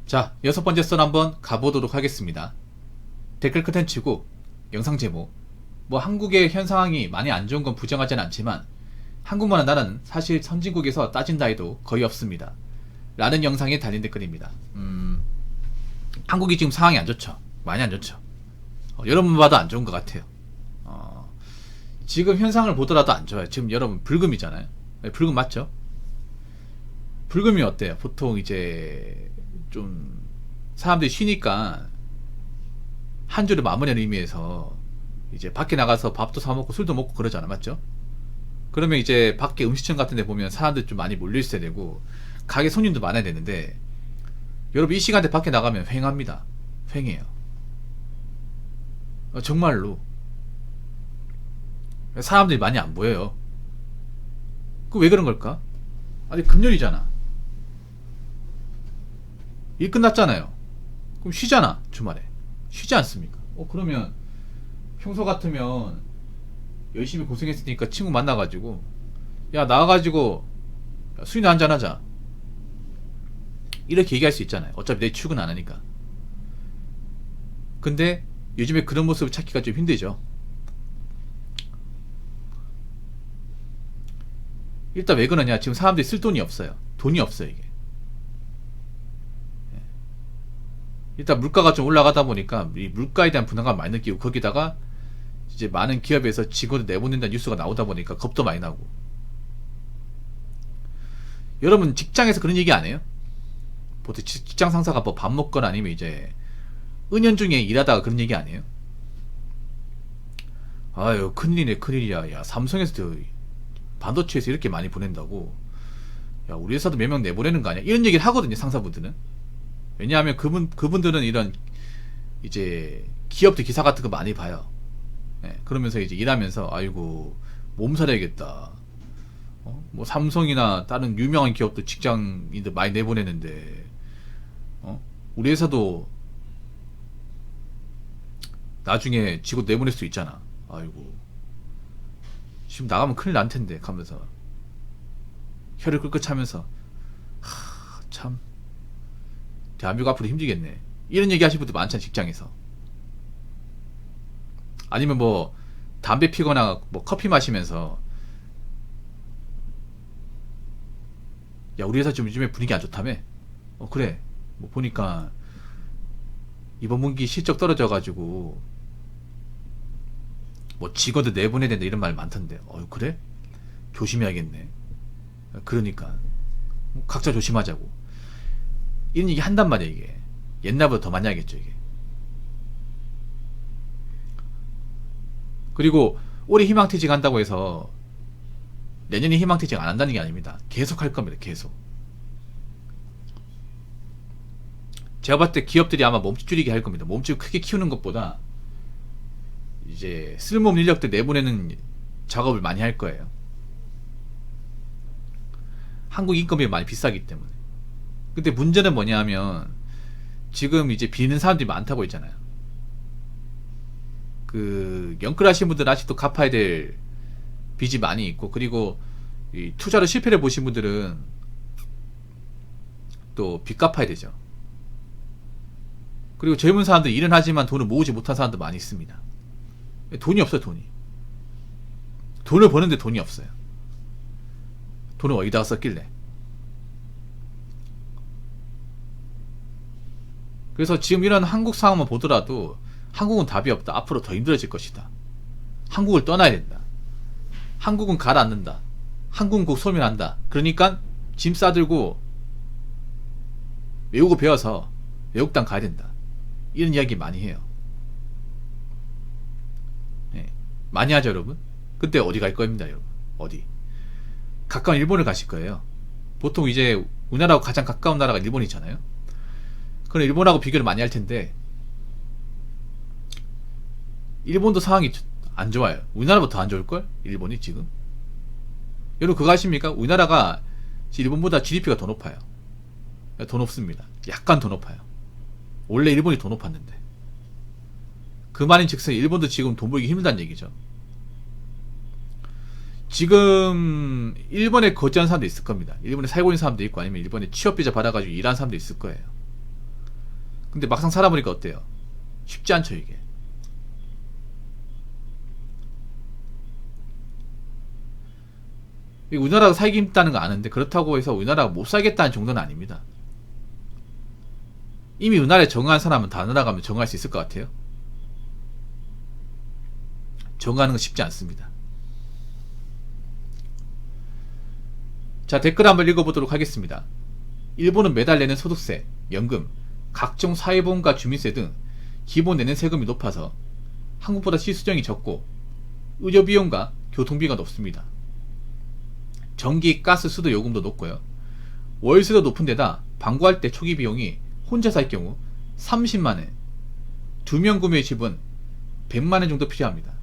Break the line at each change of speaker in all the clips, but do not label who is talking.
자, 6번째 썰 한번 가보도록 하겠습니다. 댓글 컨텐츠고 영상 제목, 뭐 한국의 현 상황이 많이 안 좋은 건 부정하진 않지만 한국만한 나라는 사실 선진국에서 따진다 해도 거의 없습니다. 라는 영상에 달린 댓글입니다. 한국이 지금 상황이 안 좋죠. 많이 안 좋죠. 여러분 봐도 안 좋은 것 같아요. 지금 현상을 보더라도 안 좋아요. 지금 여러분 불금이잖아요. 네, 불금 맞죠? 불금이 어때요? 보통 이제 좀 사람들이 쉬니까 한 주를 마무리하는 의미에서 이제 밖에 나가서 밥도 사 먹고 술도 먹고 그러잖아, 맞죠? 그러면 이제 밖에 음식점 같은 데 보면 사람들 좀 많이 몰려 있어야 되고 가게 손님도 많아야 되는데 여러분 이 시간대 밖에 나가면 휑합니다. 휑해요. 정말로 사람들이 많이 안 보여요. 그 왜 그런 걸까? 아니 금요일이잖아. 일 끝났잖아요. 그럼 쉬잖아, 주말에. 쉬지 않습니까? 그러면 평소 같으면 열심히 고생했으니까 친구 만나가지고 야 나와가지고 술이나 한잔 하자 이렇게 얘기할 수 있잖아요. 어차피 내 출근 안 하니까. 근데 요즘에 그런 모습을 찾기가 좀 힘들죠. 일단 왜 그러냐, 지금 사람들이 쓸 돈이 없어요. 돈이 없어요 이게. 일단 물가가 좀 올라가다 보니까 이 물가에 대한 부담감을 많이 느끼고 거기다가 이제 많은 기업에서 직원을 내보낸다는 뉴스가 나오다 보니까 겁도 많이 나고. 여러분 직장에서 그런 얘기 안 해요? 보통 직장 상사가 뭐 밥 먹거나 아니면 이제 은연중에 일하다가 그런 얘기 안 해요? 아유 큰일이네 큰일이야. 야 삼성에서 반도체에서 이렇게 많이 보낸다고, 야 우리 회사도 몇 명 내보내는 거 아니야? 이런 얘기를 하거든요, 상사분들은. 왜냐하면 그분들은 이런 이제 기업들 기사 같은 거 많이 봐요. 예, 그러면서 이제 일하면서 아이고 몸살해야겠다. 뭐 삼성이나 다른 유명한 기업도 직장인들 많이 내보내는데 우리 회사도 나중에 직원 내보낼 수 있잖아. 아이고 지금 나가면 큰일 날 텐데 하면서 혀를 끌끌 차면서 참 대한민국 앞으로 힘들겠네 이런 얘기 하시는 분들 많잖아, 직장에서. 아니면 뭐 담배 피거나 뭐 커피 마시면서 야 우리 회사 좀 요즘에 분위기 안 좋다며. 그래 뭐 보니까 이번 분기 실적 떨어져가지고 뭐 직원들 내보내야 된다 이런 말 많던데. 그래? 조심해야겠네. 그러니까 각자 조심하자고 이런 얘기 한단 말이야. 이게 옛날보다 더 많이 하겠죠 이게. 그리고 올해 희망퇴직 한다고 해서 내년에 희망퇴직 안 한다는 게 아닙니다. 계속 할 겁니다. 계속. 제가 봤을 때 기업들이 아마 몸집 줄이게 할 겁니다. 몸집 크게 키우는 것보다 이제 쓸모없는 인력들 내보내는 작업을 많이 할 거예요. 한국 인건비가 많이 비싸기 때문에. 근데 문제는 뭐냐 하면 지금 이제 비는 사람들이 많다고 했잖아요. 그 영끌하신 분들은 아직도 갚아야 될 빚이 많이 있고, 그리고 이 투자로 실패를 보신 분들은 또 빚 갚아야 되죠. 그리고 젊은 사람들 일은 하지만 돈을 모으지 못한 사람도 많이 있습니다. 돈이 없어요. 돈을 버는데 돈이 없어요. 돈을 어디다가 썼길래. 그래서 지금 이런 한국 상황만 보더라도 한국은 답이 없다. 앞으로 더 힘들어질 것이다. 한국을 떠나야 된다. 한국은 가라앉는다. 한국은 곧 소멸한다. 그러니까 짐 싸들고 외국어 배워서 외국 땅 가야 된다. 이런 이야기 많이 해요. 네, 많이 하죠 여러분. 그때 어디 갈 겁니다 여러분. 어디? 가까운 일본을 가실 거예요. 보통 이제 우리나라하고 가장 가까운 나라가 일본이잖아요. 그럼 일본하고 비교를 많이 할 텐데 일본도 상황이 안 좋아요. 우리나라보다 더 안 좋을걸? 일본이 지금. 여러분 그거 아십니까? 우리나라가 일본보다 GDP가 더 높아요. 더 높습니다. 약간 더 높아요. 원래 일본이 더 높았는데. 그 말인 즉슨 일본도 지금 돈 벌기 힘들다는 얘기죠. 지금 일본에 거주한 사람도 있을 겁니다. 일본에 살고 있는 사람도 있고 아니면 일본에 취업비자 받아가지고 일하는 사람도 있을 거예요. 근데 막상 살아보니까 어때요? 쉽지 않죠 이게. 우리나라가 살기 힘들다는 거 아는데 그렇다고 해서 우리나라가 못 살겠다는 정도는 아닙니다. 이미 우리나라에 적응한 사람은 다른 나라 가면 적응할 수 있을 것 같아요? 적응하는 거 쉽지 않습니다. 자, 댓글 한번 읽어보도록 하겠습니다. 일본은 매달 내는 소득세, 연금, 각종 사회보험과 주민세 등 기본 내는 세금이 높아서 한국보다 실수령이 적고 의료비용과 교통비가 높습니다. 전기, 가스, 수도 요금도 높고요. 월세도 높은 데다 방구할 때 초기 비용이 혼자 살 경우 30만원, 2명 구매 집은 100만원 정도 필요합니다.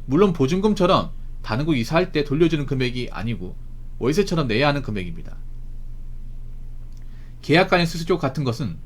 물론 보증금처럼 다른 곳 이사할 때 돌려주는 금액이 아니고 월세처럼 내야 하는 금액입니다. 계약 간의 수수료 같은 것은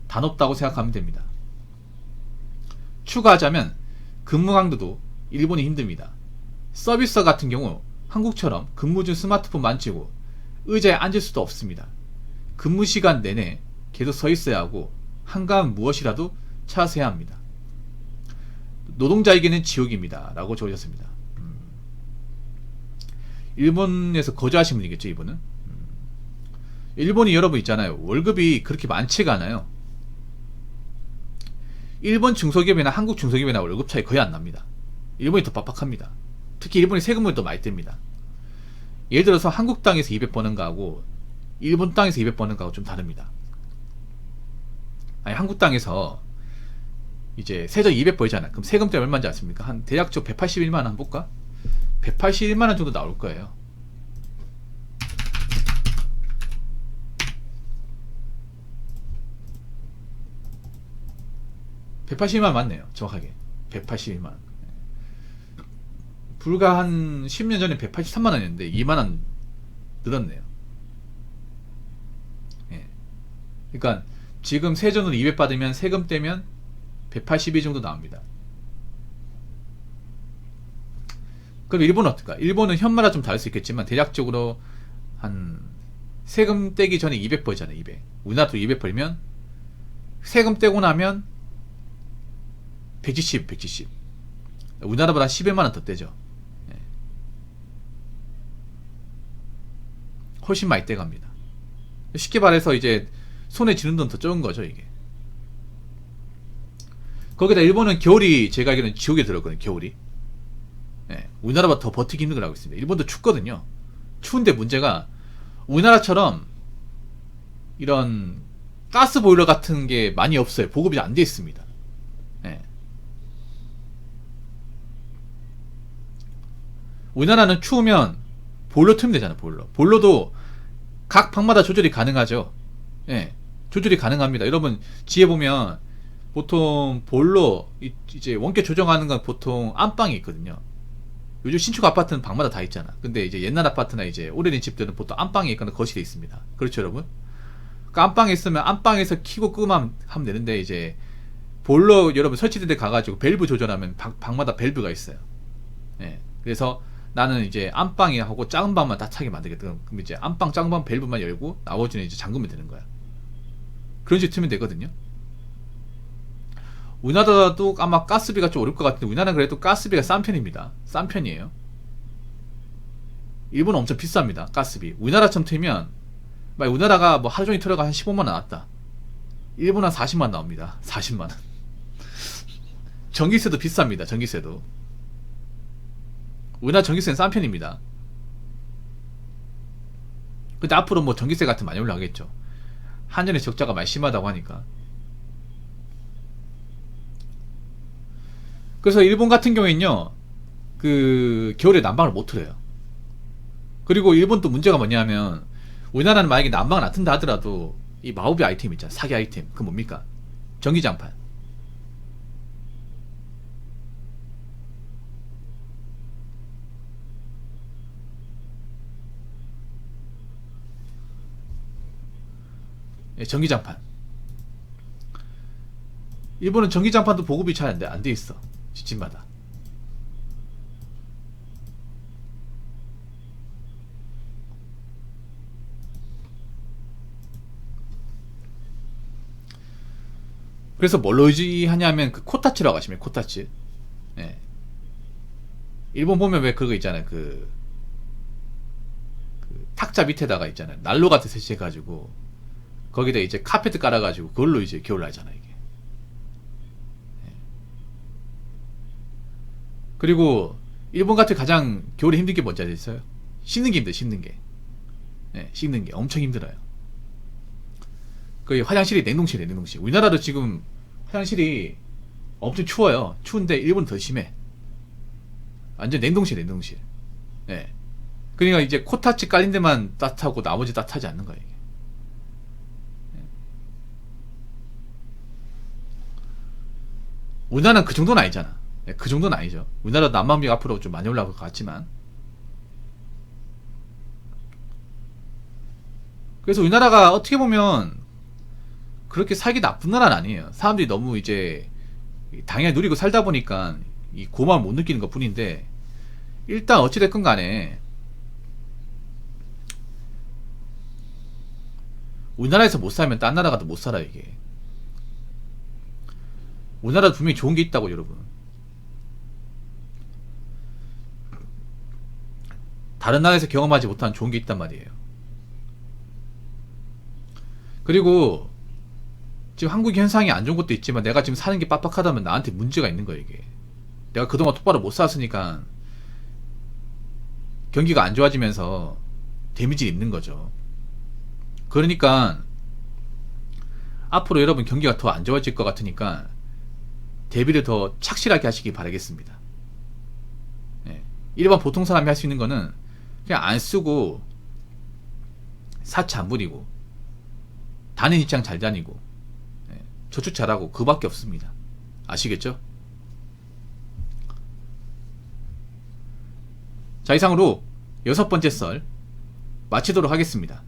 다 높다고 생각하면 됩니다. 추가하자면 근무 강도도 일본이 힘듭니다. 서비스 같은 경우 한국처럼 근무 중 스마트폰 만지고 의자에 앉을 수도 없습니다. 근무 시간 내내 계속 서 있어야 하고 한가한 무엇이라도 찾아서 해야 합니다. 노동자에게는 지옥입니다. 라고 적으셨습니다. 일본에서 거주하신 분이겠죠, 이분은? 일본이 여러분 있잖아요. 월급이 그렇게 많지가 않아요. 일본 중소기업이나 한국 중소기업이나 월급 차이 거의 안 납니다. 일본이 더 빡빡합니다. 특히 일본이 세금을 더 많이 뗍니다. 예를 들어서 한국 땅에서 200 버는 거하고 일본 땅에서 200 버는 거하고 좀 다릅니다. 아니, 한국 땅에서 이제 세전 200 벌잖아요. 그럼 세금 때문에 얼마인지 아십니까? 한 대략적 181만원 한번 볼까? 181만원 정도 나올 거예요. (181만원) 맞네요. 정확하게 181만원. 불과 한 10년 전에 183만원이었는데 2만원 늘었네요. 예. 그러니까 지금 세전으로 200 받으면 세금 떼면 182 정도 나옵니다. 그럼 일본은 어떨까? 일본은 현마다 좀 다를 수 있겠지만 대략적으로 한 세금 떼기 전에 200 벌잖아요. 200. 우리나라도 200 벌면 세금 떼고 나면 170. 우리나라보다 11만원 더 떼죠. 예. 훨씬 많이 떼갑니다. 쉽게 말해서 이제 손에 쥐는 돈 더 적은 거죠, 이게. 거기다 일본은 겨울이 제가 알기로는 지옥에 들었거든요, 겨울이. 예. 우리나라보다 더 버티기 힘든 걸 알고 있습니다. 일본도 춥거든요. 추운데 문제가 우리나라처럼 이런 가스 보일러 같은 게 많이 없어요. 보급이 안 돼 있습니다. 예. 우리나라는 추우면 보일러 틀면 되잖아요. 보일러도 각 방마다 조절이 가능하죠. 예, 조절이 가능합니다. 여러분 지에 보면 보통 보일러 이제 원격 조정하는 건 보통 안방에 있거든요. 요즘 신축 아파트는 방마다 다 있잖아. 근데 이제 옛날 아파트나 이제 오래된 집들은 보통 안방에 있거나 거실에 있습니다. 그렇죠, 여러분? 그 안방에 있으면 안방에서 켜고 끄면 하면 되는데 이제 보일러 여러분 설치된 데 가가지고 밸브 조절하면 방마다 밸브가 있어요. 예, 그래서 나는 이제 안방에 하고 작은 방만 다 차게 만들겠다. 그럼 이제 안방 작은 방 밸브만 열고 나머지는 이제 잠그면 되는 거야. 그런 식으로 틀면 되거든요. 우리나라도 아마 가스비가 좀 오를 것 같은데 우리나라는 그래도 가스비가 싼 편입니다. 싼 편이에요. 일본은 엄청 비쌉니다. 가스비. 우리나라처럼 틀면 막 우리나라가 뭐 하루 종일 틀어가 한 15만원 나왔다. 일본은 한 40만원 나옵니다. 40만원. 전기세도 비쌉니다. 전기세도. 우리나라 전기세는 싼 편입니다. 근데 앞으로 뭐 전기세 같은 많이 올라가겠죠. 한전의 적자가 많이 심하다고 하니까. 그래서 일본 같은 경우에는요, 그 겨울에 난방을 못 틀어요. 그리고 일본 또 문제가 뭐냐면 우리나라는 만약에 난방을 안 튼다 하더라도 이 마오비 아이템 있잖아. 사기 아이템. 그건 뭡니까? 전기장판. 예, 전기장판. 일본은 전기장판도 보급이 잘 안 돼 있어. 집집마다. 그래서 뭘로 의지하냐면 그 코타치라고 하시면 코타치. 예. 일본 보면 왜 그거 있잖아요. 그 탁자 밑에다가 있잖아요. 난로 같은 설치해가지고 거기다 이제 카페트 깔아가지고 그걸로 이제 겨울 나잖아 이게. 예. 그리고 일본 같은 가장 겨울에 힘든 게 뭔지 아시겠어요? 씻는 게 힘들어요. 씻는 게. 예, 씻는 게 엄청 힘들어요. 그 화장실이 냉동실이에요. 냉동실. 우리나라도 지금 화장실이 엄청 추워요. 추운데 일본은 더 심해. 완전 냉동실, 냉동실. 예. 그러니까 이제 코타치 깔린 데만 따뜻하고 나머지 따뜻하지 않는 거예요. 이게. 예. 우리나라는 그 정도는 아니잖아. 예, 그 정도는 아니죠. 우리나라 난방비가 앞으로 좀 많이 올라갈 것 같지만. 그래서 우리나라가 어떻게 보면 그렇게 살기 나쁜 나라는 아니에요. 사람들이 너무 이제 당연히 누리고 살다 보니까 이 고마움을 못 느끼는 것 뿐인데, 일단 어찌됐건 간에 우리나라에서 못 살면 딴 나라 가도 못 살아요 이게. 우리나라도 분명히 좋은 게 있다고 여러분. 다른 나라에서 경험하지 못한 좋은 게 있단 말이에요. 그리고 지금 한국 현상이 안 좋은 것도 있지만 내가 지금 사는 게 빡빡하다면 나한테 문제가 있는 거예요 이게. 내가 그동안 똑바로 못 살았으니까 경기가 안 좋아지면서 데미지를 입는 거죠. 그러니까 앞으로 여러분 경기가 더 안 좋아질 것 같으니까 대비를 더 착실하게 하시기 바라겠습니다. 예. 일반 보통 사람이 할 수 있는 거는 그냥 안 쓰고 사치 안 부리고 다니는 직장 잘 다니고, 예. 저축 잘하고 그밖에 없습니다. 아시겠죠? 자, 이상으로 6번째 썰 마치도록 하겠습니다.